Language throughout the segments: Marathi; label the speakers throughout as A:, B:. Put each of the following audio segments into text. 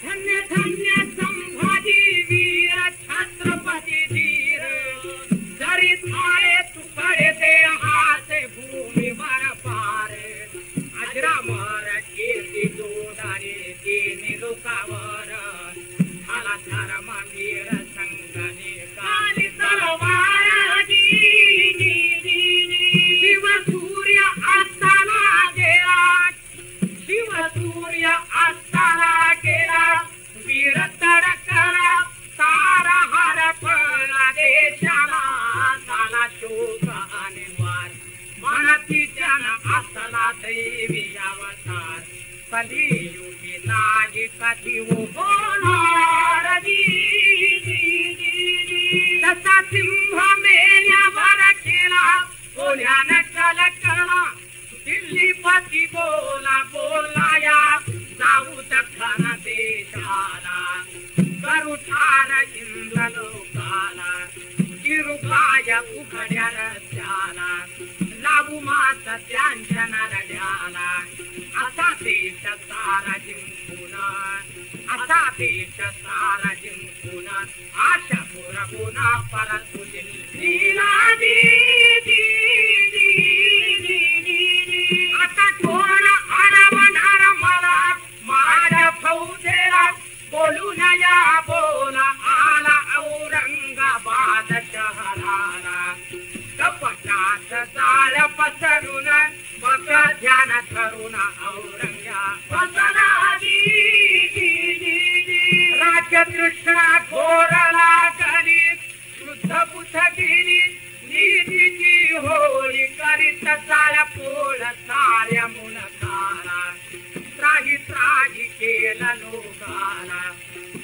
A: धन्य धन्य संभाजी वीर छत्रपती धीर जरी थाळे तुकडे ते हाते भूमीवर पार अजरामर कीर्ती जोडाने तिन्ही लोकावर झाला धर्मवीर संगणे काली तलवार शिव सूर्य अस्ताला गेला शिव सूर्य अस्ताला गेला वीर तडकला तारा हरपला देशाला झाला शोक आणि वार मनाची जन असला दैवी अवतार कलियुगी नाही कधी होणार तसा सिंह मेल्यावर केला कोल्यानं कलकला दिल्लीपती बोला बोला या जाऊ दखन देशाला करू ठार इंद्र लोकाला चिरुगाय उघड्या रस्त्याला लागू माता त्यांच्या नरड्याला असा देश सारा जिंकून असा देश सारा जिंकून आशा पुरवून परत दिल्लीला आता कोण अडवणार मला माझ्या फौजेला बोलून या बोला आला औरंगाबाद शहराला कपटात जाळ पसरून मग ध्यान धरून औरंगाबाद राज्य कृष्णा घोरला गणित शुद्ध बुद्ध गेली नीतीची होळी करीत जाळ पोळ साऱ्या मुनकाला त्राही त्राही केला लोकाला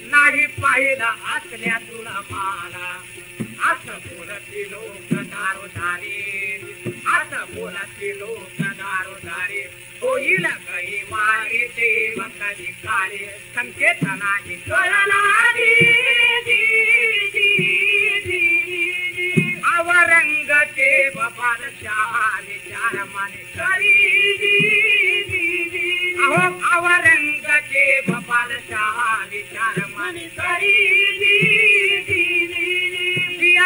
A: नाही पाहिला असल्या तुला माला असं बोलती लोक दारोदारी असं बोलती लोक दारोदारी होईल काही वारी देव कधी काळे संकेत नाही कळला औरंगजेब बादशाह विचार माने करी अहो औरंगजेब बादशाह विचार माने करी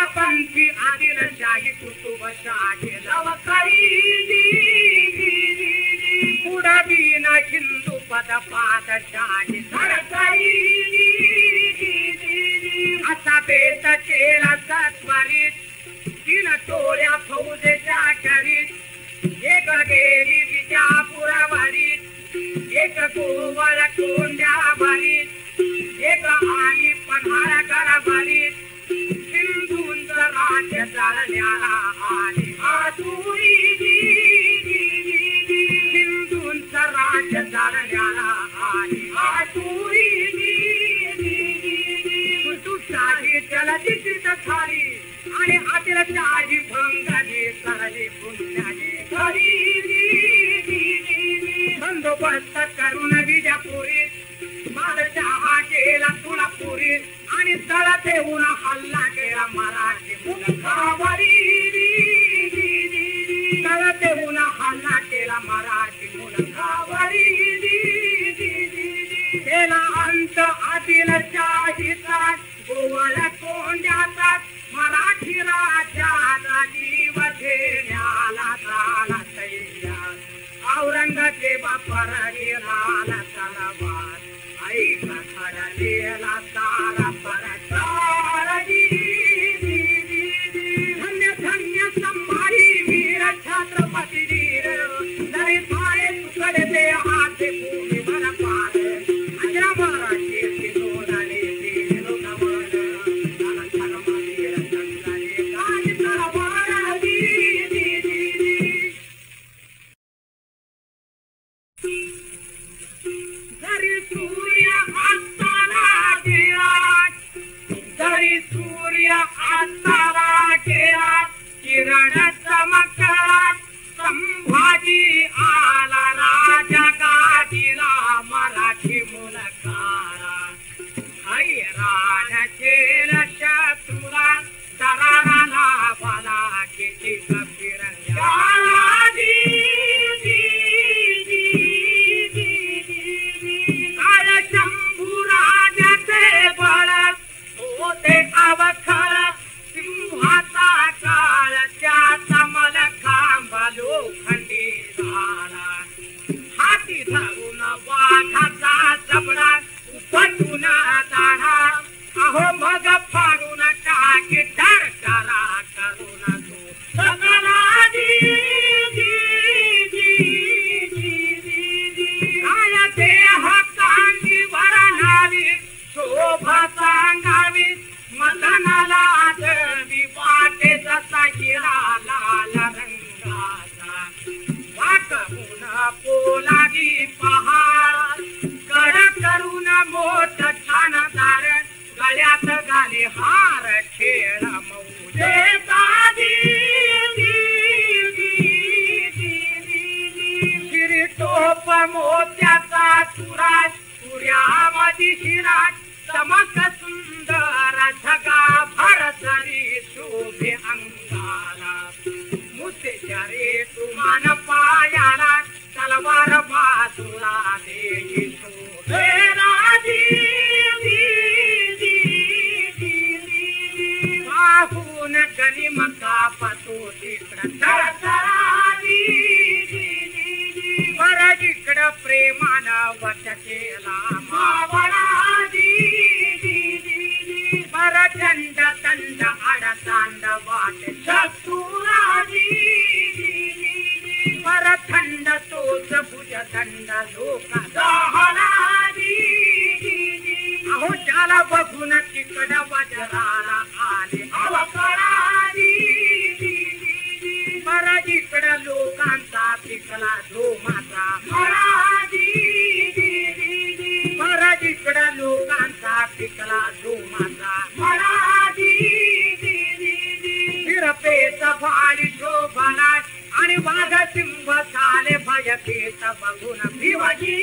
A: पंथी आदिलशाही कुतुबशाही लव करी पुढबीन हिंदू पद पादशाही धड करी असा बेत केला सत्वरीत तीन टोळ्या फौजेच्या करीत एक गेली विजापुरावरीत एक गोवळ कोंड्यावरीत एक आली पन्हाळगडवरीत हिंदूंचं राज्य चालण्याला आली आतुरी हिंदूंचं राज्य चालण्याला आली आतुरी तुझी जलदित थारी आणि आदिलशाही भंगाची करली पुण्याची बंदोबस्त करून विजापुरीत बादशाह गेला तुळापुरीत आणि तळ देऊन हल्ला केला मराठी मुलखावरी तळ देऊन हल्ला केला मराठी मुलखावरी केला अंत आदिलशाहीचा गोवळ कोंड्याचा मराठी राज्याचा जीव घेण्याला झाला तैयार औरंगजेब परळीला तलवार ऐक खडलेला सारा परचार धन्य धन्य संभाजी वीर छत्रपती धीर जरी थाळे तुकडे ते हाते भूमीवर पार अजरामर कीर्ती जोडाने तिन्ही लोकावर झाला धर्मवीर संगणे काली तलवार जरी सूर्य अस्ताला गेला जरी सूर्य अस्ताला गेला किरण चमकला संभाजी आला राजा गादीला मराठी मुलकाला हैराण केलं शत्रूला दराराला बाला किती वाघाचा जबडा उपटून दाढा अहो मग फाडून टाकी टरकारा करून तू सकला काय देह कांदी वरणावी शोभा सांगावी मदनाला आदवी वाटे जसा हिरा लाल रंगाचा वाटून पोलादी पहाड कडक करून मोठ छानदार गळ्यात घाली हार खेळ मौजे शिरी टोप मोत्याचा चुराज सूर्यामधी शिराज चमक सुंदर झगा भरसरी शोभे अंगाला मुत्याच्या रे तुमान पायाला तलवार बाजूला देही शोभे राजी पाहून गनिमका पतो बर इकड प्रेमानं वच केला मावळाजी बर दंड दंड अडतांड वाट शत्रुराजी बर थंड तोच भुज दंड लोक दहलाजी अहो ज्याला बघून तिकड वज्राला आले अवकळाजी बर इकड लोकांचा पिकला धोमाचा मराजी बर इकड लोकांचा पिकला धोमाचा मराजी फिरपेच भाडी शोभला आणि वाघ सिंह झाले भयपेच बघून भिवजी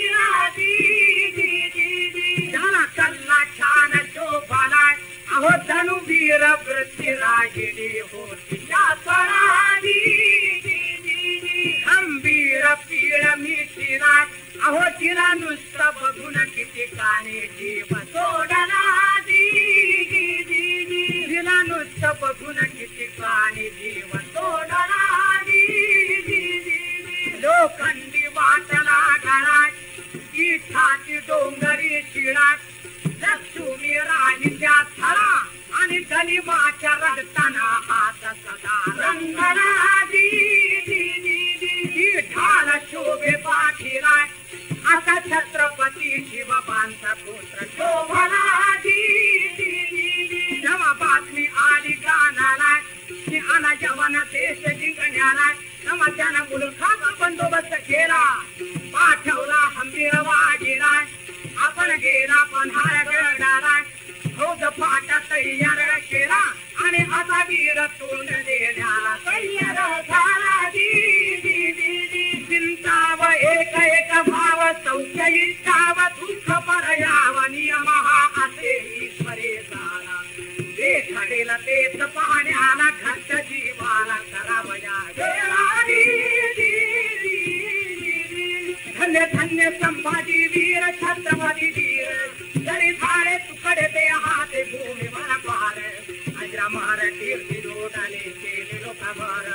A: त्याला कल्ला छान शोभला अहो धनुवीर वृत्ती रागिणी होती खंबीर पीळ मिशिरा अहो तिला नुसतं बघून किती काने जीव सोडला तिला नुसतं बघून किती काने जीव सोडला लोखंडी वाटला गळा इच्छाची डोंगरी शिळा लक्ष्मी राणीच्या थळा आणि गनिमाच्या रडताना हात सदा रंगला ढाल शोभे पाठीला आता छत्रपती शिवबांचा पुत्र शोभला जेव्हा बातमी आली गाणाला की आला जवाना देश जिंकण्याला तेव्हा त्यानं मुलखाचा बंदोबस्त केला पाठवला हंबीर वाजीला आपण गेला पन्हाळ गडाला फौज पाटा तयार केला आणि आता वीर तोंड देण्याला तयार झाला चिंताव एक एक भाव सौख्य इच्छाव दुःख परयाव नियम हा असे ईश्वरे झाला ते घडेल तेच पाहण्याला घट्ट जीवाला करावया धन्य धन्य संभाजी वीर छत्रपती वीर जरी झाले तुकडे ते हाते भूमीवर पार अजरा मार कीर्ती लोटाले केले लोकांवर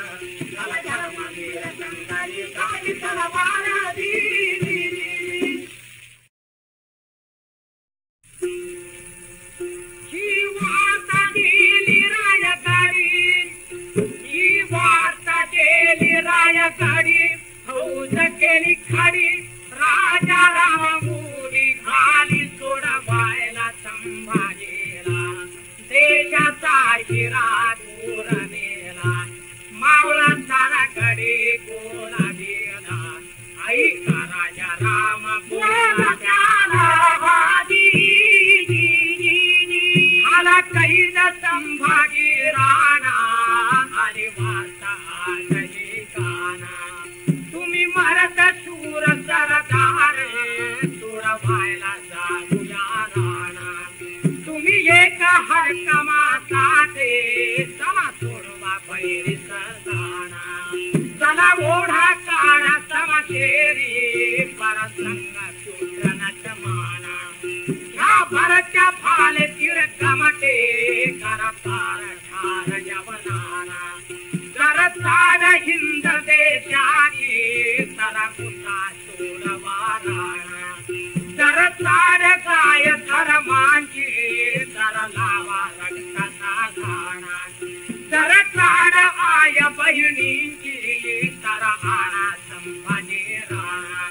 A: चला धर्म वीर संताजी काही तलवार ही वार्ता गेली रायगाडी फौज केली खाडी राजा राम मुली घाली सोडवायला संभाजीला देशाचा हिरा दूर नेला मावळा सारा कडे गोला गेला ऐका राजा राम बोला त्याला आला कैद संभाजी राणा आली वार्ता आजही गाना तुम्ही मरत शूर सरदार सोडवायला जाऊया राणा तुम्ही एक हरकमासाठी चला सोडवा बैरी सरदाना चला ओढा काढा समशेरी परसंग शूद्रनच माना ह्या भरच्या फाले तिरकमटे करतार ठार जवनाना करतार हिंद देशाची सरकुता सोडवा राणा आणा संभाजी राणा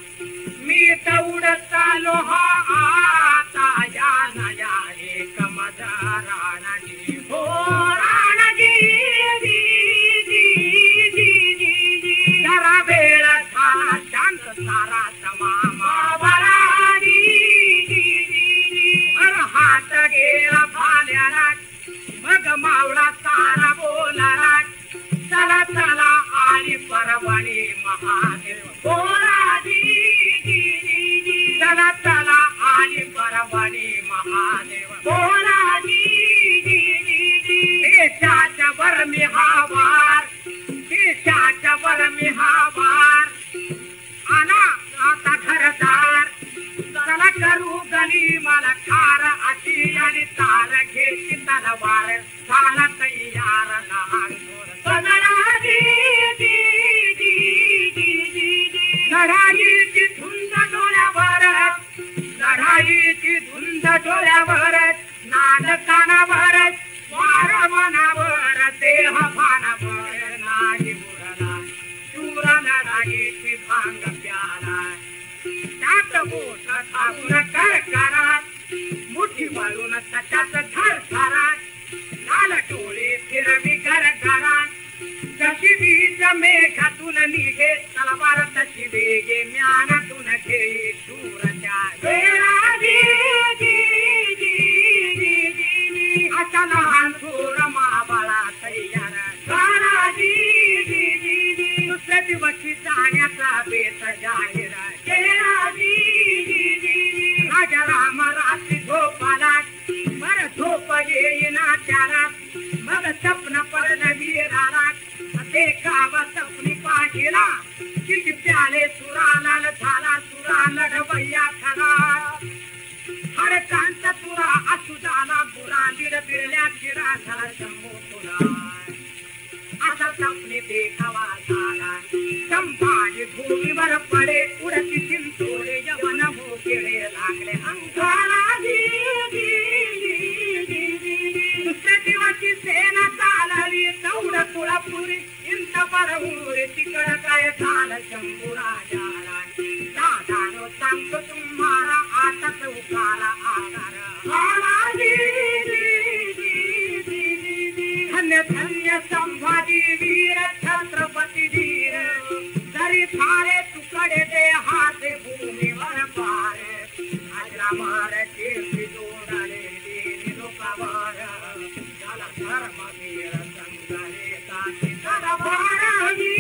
A: मी तेवढं चालो हा आता या नया एक माझा राणाजी हो राणाजी जरा वेळ झाला शांत सारा तमामा हात गेला भाल्याला मग मावळा सारा बोलाला चला चला आली परवाणी महादेव बोलाजी चला चला आली परवाणी महादेव बोलाजी देशाच्या वर मी हा वार देशाच्या वर मी हा वार आला आता घरदार चला करू गली मला ठार अशी आणि तार घेतली तलवार झाला तयार लहान लढाईची धुंद डोळ्यावर लढाईची धुंद डोळ्यावर नाद कानावर वार मनावर देह भानावर नाही मुरला शूर लढाईची भांग प्याला त्यात बोट थापून करकरात मुठी वळून सचात थरथरात लाल टोळे फिरवी गरगरात जशी वीज मेघातून निघे तलवार तशी वेगे ज्ञानातून घेई शूरच्या असा लहान थोर महाबळा तयार दुसऱ्या दिवशी जाण्याचा बेत जाहीर राजा राम रात्री झोपाला बर झोप येईना त्याला मग स्वप्न पडलं वीराला ते गाव स्वप्नी पाठीला किती प्याले सुराला झाला सुरा लढवय्या खरा हर कांत तुरा असू झाला बुरा बिड बिडल्या चिरा झाला शंभू तुरा असा स्वप्नी देखावा झाला संभाजी भूमीवर पडे उडती चिंचोडे यवन हो केळे लागले अंगाला दुसऱ्या दिवशी सेना चालली दौड तुळापुरी इंत बरहुरी तिकड काय झालं शंभू राजाला दादानो सांगतो तुम्हाला आता चौकाला आधार धन्य धन्य संभाजी वीर छत्रपती धीर जरी थारे तुकडे दे हाते भूमीवर पारे आजला मार कीर्ती जोडाले देवी लोकावर झाला धर्मवीर संगारे ताती दरबारावी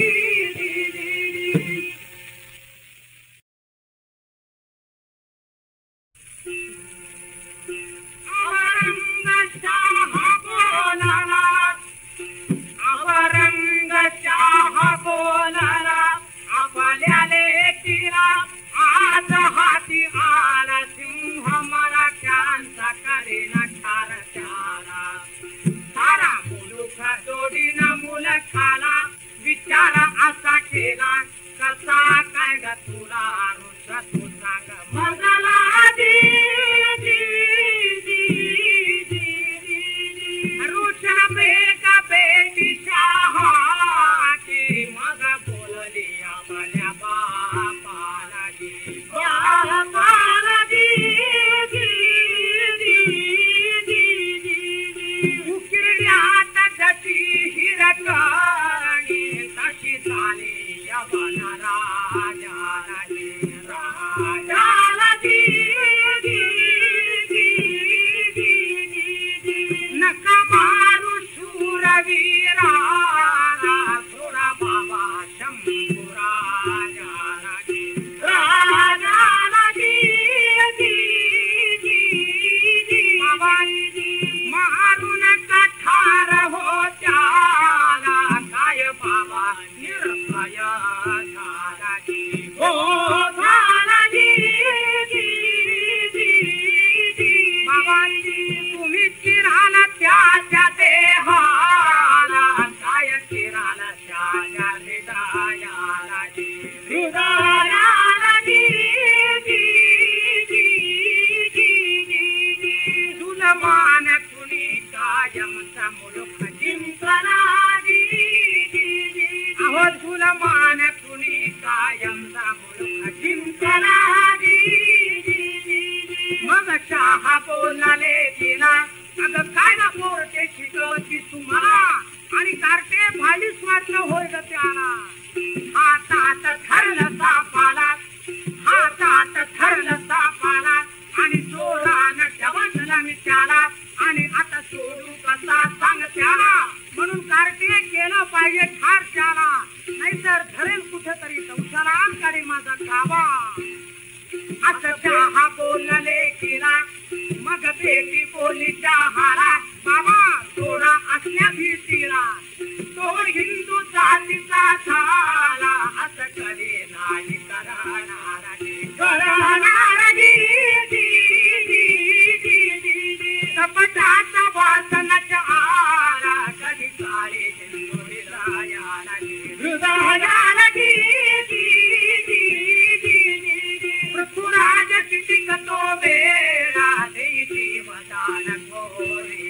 A: अवरंगशाह बोलाला आपल्याले किरा आज हाती आला सिंह मला चहा बोलले गेला अगं काय ना पोरटे शिकवती तुम्हाला आणि कार्टे भाली स्वाद होय ग त्याला हातात ठरलं सापाला हातात ठरलं सापाला आणि जोरानं ठेवला मी त्याला आणि आता सोडू कसा सांग त्याला म्हणून कार्टे केलं पाहिजे ठार त्याला नाहीतर धरेल कुठेतरी संसाला काढे माझा काबा असं चहा बोलले गेला मग बेटी बोली चहाला बाबा थोडा असल्या भीतीला तो हिंदू जातीचा झाला असं करे नाही कपटाचा वासनाचा आला कधी काळे हिंदू हृदयाला पृथ्वीराज टिकतो वेळा जीवदान घोरी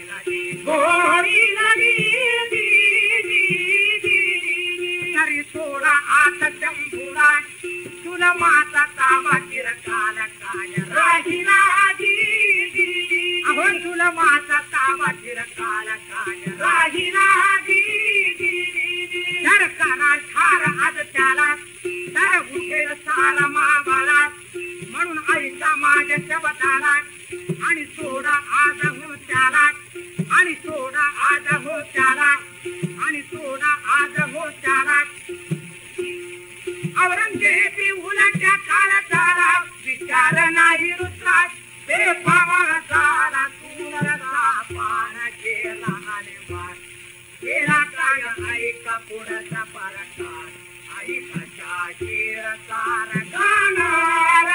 A: तरी थोडा आता जंभुरा तुला माता ताबा चिरकाला काय राहिला अहो तुला माता ताबा चिरकाला काय राहिला तर करा ठार आज त्याला तर उठेल सारा माबाला म्हणून आईचा माझ्या शब्दाला आणि सोडा आज हो त्याला आणि सोडा आज हो त्याला आणि सोडा आज हो त्याला औरंगजेबी उलट्या काळाला विचार नाही रुद्रा ते पावा झाला तुला पान केला आणि वार केला काय ऐका पुढचा परकार ऐकाच्या शिरकार गाणार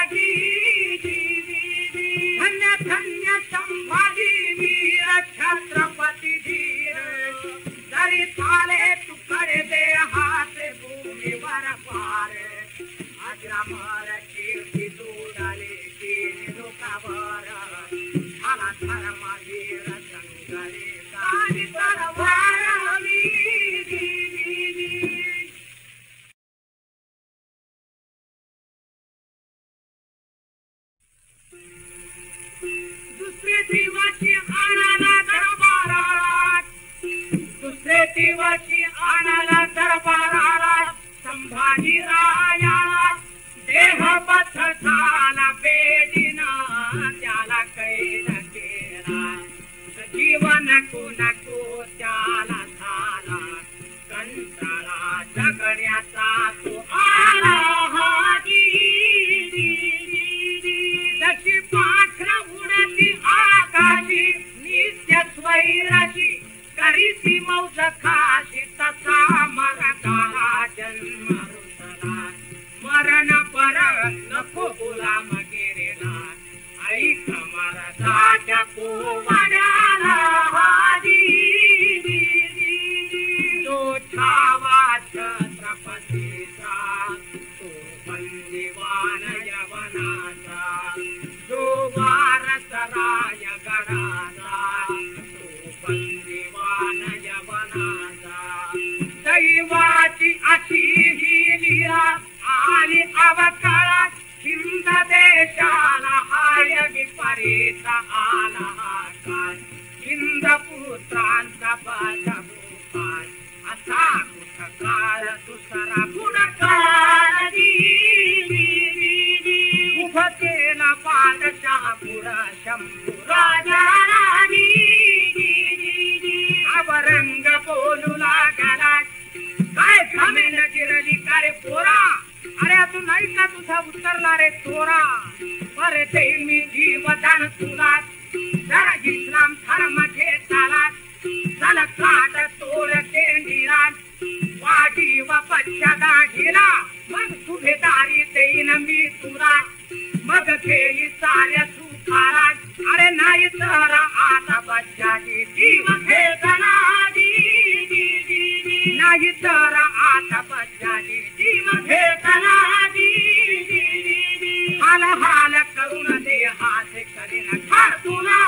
A: धन्य धन्य संभाजी वीर छत्रपती धीर जरी चाले तुकडे दे हात भूमीवर पार अजरामर कीर्ती तुडाले तीन लोकावर झाला धर्मवीर संगले काळी तरवार दुसरे दिवशी आणाला दरबारात संभाजी रायाला देह बद्ध झाला बेडीनं त्याला कैद केला जीवन नको त्याला झाला कंटाळा जगण्याचा तो आला जशी पाखरं उडती आकाशी नित्य स्वैराची करीती मौज खाशी तसा मरणाला जन्म रुसला मरण पर नको गुलाम गिरेला ऐक मरणाच्या पोवाड्याला तो छावा छत्रपतीचा तो बंदिवान यवनाचा जो वारस राय गडाचा तो बंदिवान यवनाचा दैवाची अशी ही लीला आली अवकाळात हिंद देशाला हाय विपरीत आला काळ हिंद पुत्रांचा बलभूपाल असा कुठ काळ दुसरा पुढकाळ उभ केला पादशाह पुढ शंभू राजाला अवरंग बोलू लागला काय घमेल गिरली का रे पोरा अरे तू नाही का तुझा उतरला रे चोरा बरे देईल मी जीवदान तुला जरा इस्लाम धर्म घेताला चल काट तोड तेंडीला वाटी व बच्चा दाढीला मग सुभेदारी देईन मी तुला मग घेई साऱ्या सुखाला अरे नाही तर आता बच्चाची जीव घेताना नाही तर आता बच्चाची जीव घेताना हाल हाल करून दे हात करेन ठार तुला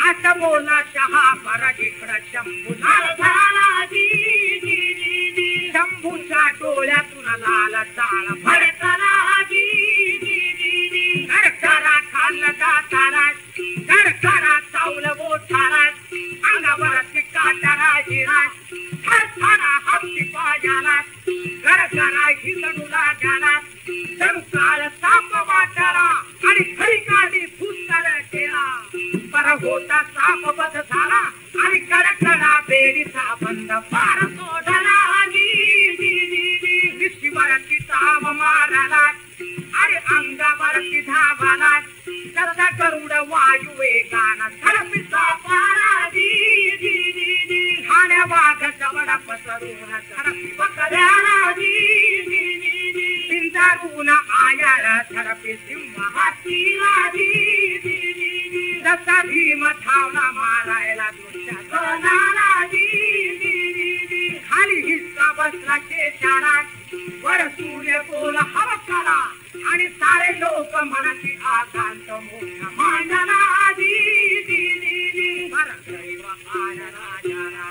A: असं बोला शहा पर इकडं शंभू झाला शंभूच्या डोळ्यातून लाल जाळ भडकला करा खाल आणि खरी काढली फुसकर केला पर होता साप बध झाला आणि कडकडा बेडीचा बंद पार सोडला निशिवरती ताव मारला आणि अंगावरती धावाला जसा गरुड वायू वेगाना झडपिसा पारा खाण्या वाघ जवळ पसरून झडपी पकड्याला पिंजारून आयाला झडपी सिंह हातीला जसा भीम धावला मारायला दुष्टाला खाली हिस्सा बसला केशाला वर सूर्य बोल हवकाला आणि सारे लोक म्हणती आकांत मोठा मांडला दैव आन राजाला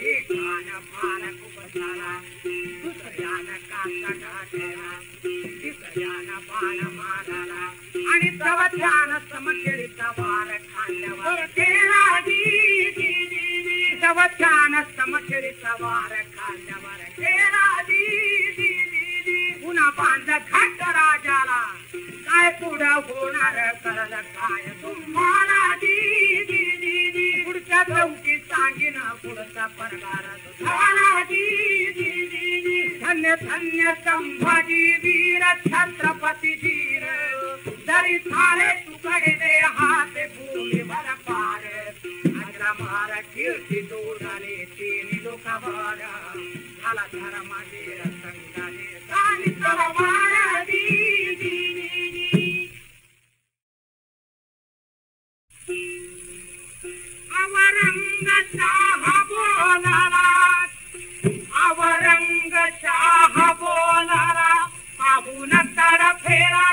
A: एकान भार कुपसाला दुसऱ्यान काका टाकला तिसऱ्यान बाण मारला आणि चवथ्यान समखेळीचा वार खांद्यावर केला चवथ्यान समखेळीचा वार खांद्यावर केला पुन्हा बांध घाट राजाला काय पुढं होणार कळलं काय तुम्हाला पुढच्या चौकी सांगीन पुढचा पगार झाला धन्य धन्य संभाजी वीर छत्रपती धीर जरी झाले तुकडे दे हात भूमीवर पार अजरा मार कीर्ती दूर झाले तीन लोकावर झाला धर्माचे संघाने औरंगशाह बोलाला पाहून तड फेरा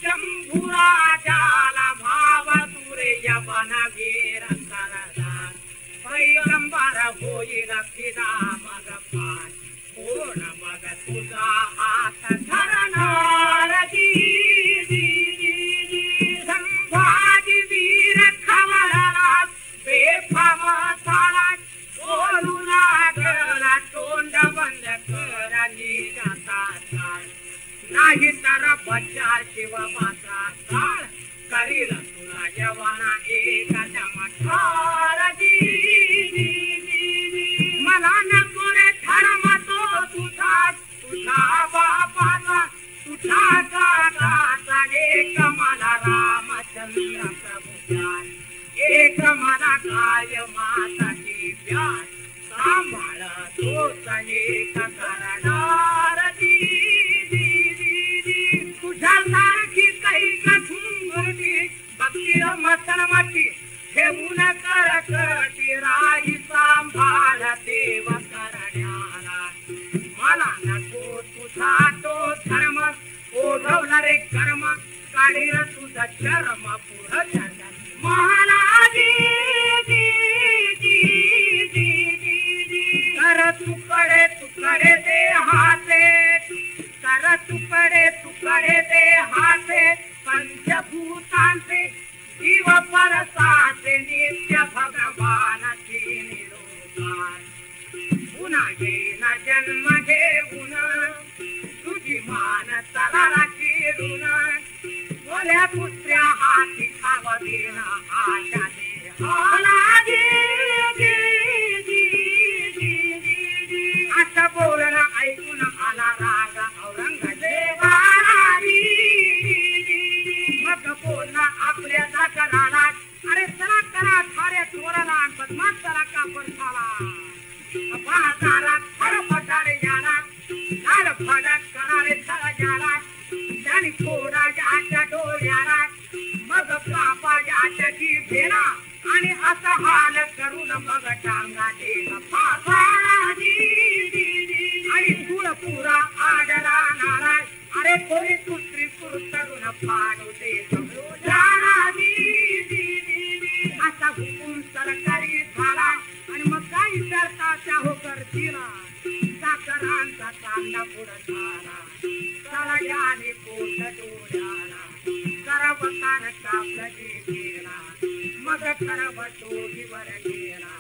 A: शंभुराजाला भाव तुरे यवन वीर करला पैगंबर होईल फिदा मग पाय कोण मग तुझा हात धरणार संभाजी वीर खवळला बेफाम झाला बोलू लागला तोंड बंद कर निघाता नाही तर बच्चा शिव माता काळ करील तुला जवाना एका जमाठार मला नको रे धर्म तो तुझा तुझा बापाचा तुझा काकाचा एक मला रामचंद्र प्रभूचा एक मला काय माताची प्यार सांभाळ तोच एक करणार तुझ्या सारखी काही कठुंगरती भक्ती मसन माती ठेवून करकटी राही सांभाळ देव करण्याला मला नको तुझा तो धर्म ओढवला रे कर्म काढील तुझा शर्म पुढं महाराजी कर तुकडे तुकडे दे हाते कर तुकडे तुकडे दे हाते पंचभूतांचे जीव परसाचे नित्य भगवानाची निरोधार पुन्हा येईन जन्म घेऊन तुझी मान तलाला किरून बोल्या पुत्र्या हाती खाव देण आशा दे होला असं बोलणं ऐकून आला राग औरंगजेबाला मग बोलणं आपल्या जागराला अरे चला करा थाऱ्या चोराला बदमाश चला कापड झाला बाजारात खर पटारे याला लाल फडक करारे चला याला त्याने थोडा याच्या डोळ्याला मग कापा याच्या जिभेला आणि असा हाल करून मग टांगा देला फासाला आणि तुळ पुरा आडला नाराय अरे कोणी कुत्री कुरतरून फाडू दे असा हुकूम सरकारी झाला आणि मग काही करता त्या हो करतीला साखरांचा कांदा पुढं झाला सळग्याने पोट डोळ्याला करवतान कापलं गेला मग करव टोळीवर गेला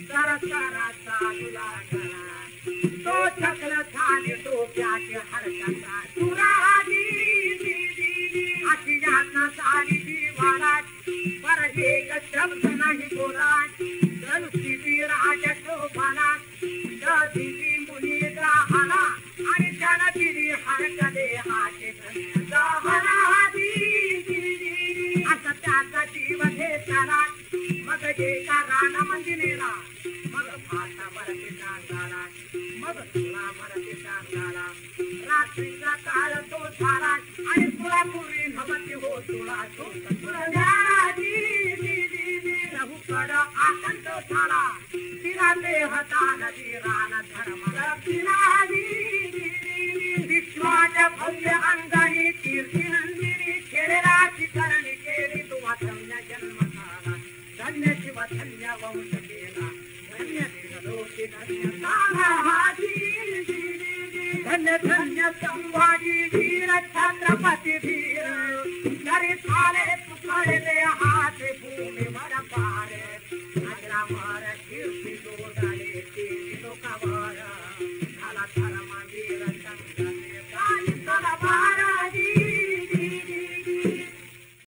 A: सरसरा चालू लागला तो छकल झाले डोक्याचे हरकता तुराजी अशी यातना सारी जीवाला पर एक शब्द नाही बोला नुसती विराट शोभाला देवी मुनी राहाला आणि त्याला दिली हरकले हाते आता त्याचा जीव घेतला मग एका राणा मंदिरेला मग फाटा भरती सांगाला मग तुला भरती सांगाला रात्रीचा काळ तो झाला आणि तुला पूर्वी नवती हो तुला तो रघुकड आकंत झाला तिला देहता नदी रान धर्म विश्वाच्या भव्य अंगाने कीर्ती नंदिनी खेळाची करणी केली तुवा धन्य जन्म झाला धन्य शिव धन्य वंश केला धन्य लोकी धन्य धन्य धन्य संभाजी वीर छत्रपती धीर नरे साले तुकडले हात भूमी